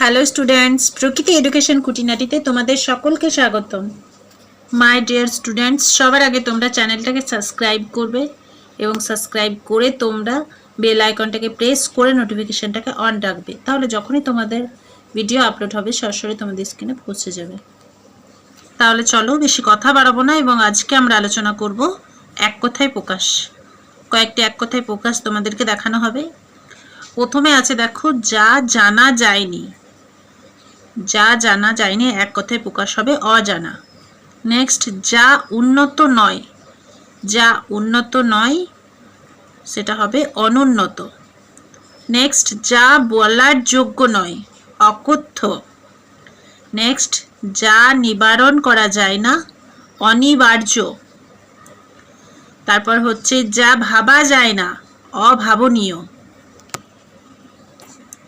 Hello students, প্রকৃতি education খুঁটিনাটিতে তোমাদের সকলকে স্বাগতম। মাই ডিয়ার স্টুডেন্টস, সবার আগে তোমরা চ্যানেলটাকে সাবস্ক্রাইব করবে এবং সাবস্ক্রাইব করে তোমরা বেল আইকনটাকে প্রেস করে নোটিফিকেশনটাকে অন রাখবে। তাহলে যখনই তোমাদের ভিডিও আপলোড হবে সরাসরি তোমাদের স্ক্রিনে পৌঁছে যাবে। তাহলে চলো, বেশি কথা বাড়াবো না এবং আজকে আমরা আলোচনা করব এক কথায় প্রকাশ। কয়েকটি এক কথায় প্রকাশ তোমাদেরকে দেখানো হবে। প্রথমে আছে দেখো, যা জানা যায়নি। যা জানা যায়নি এক কথায় প্রকাশ হবে অজানা। নেক্সট, যা উন্নত নয়। যা উন্নত নয় সেটা হবে অনুন্নত। নেক্সট, যা বলার যোগ্য নয় অকথ্য। নেক্সট, যা নিবারণ করা যায় না অনিবার্য। তারপর হচ্ছে যা ভাবা যায় না অভাবনীয়।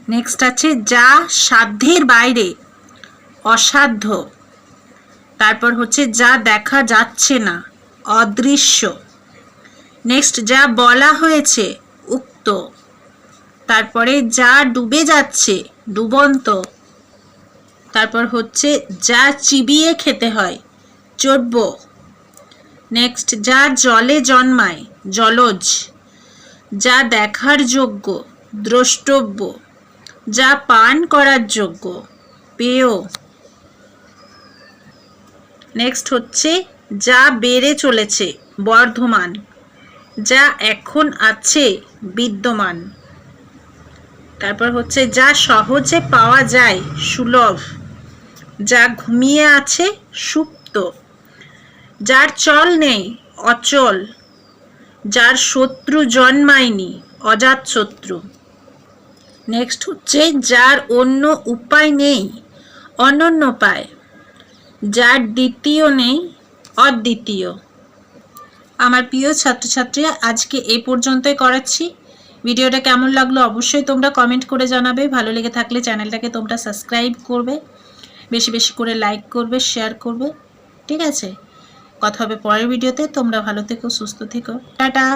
নেক্সট আছে যা সাধ্যের বাইরে অসাধ্য। তারপর হচ্ছে যা দেখা যাচ্ছে না অদৃশ্য। নেক্সট, যা বলা হয়েছে উক্ত। তারপরে যা ডুবে যাচ্ছে ডুবন্ত। তারপর হচ্ছে যা চিবিয়ে খেতে হয় চর্ব্য। নেক্সট, যা জলে জন্মায় জলজ। যা দেখার যোগ্য দ্রষ্টব্য। যা পান করার যোগ্য পেয়। নেক্সট হচ্ছে যা বেড়ে চলেছে বর্ধমান। যা এখন আছে বিদ্যমান। তারপর হচ্ছে যা সহজে পাওয়া যায় সুলভ। যা ঘুমিয়ে আছে সুপ্ত। যার চল নেই অচল। যার শত্রু জন্মায়নি অজাতশত্রু। নেক্সট হচ্ছে যার অন্য উপায় নেই অনন্যোপায়। যার দ্বিতীয় নেই অদ্বিতীয়। আমার প্রিয় ছাত্রছাত্রীরা, আজকে এই পর্যন্তই করাচ্ছি। ভিডিওটা কেমন লাগলো অবশ্যই তোমরা কমেন্ট করে জানাবে। ভালো লেগে থাকলে চ্যানেলটাকে তোমরা সাবস্ক্রাইব করবে, বেশি বেশি করে লাইক করবে, শেয়ার করবে। ঠিক আছে, কথা হবে পরের ভিডিওতে। তোমরা ভালো থেকো, সুস্থ থেকো, টাটা।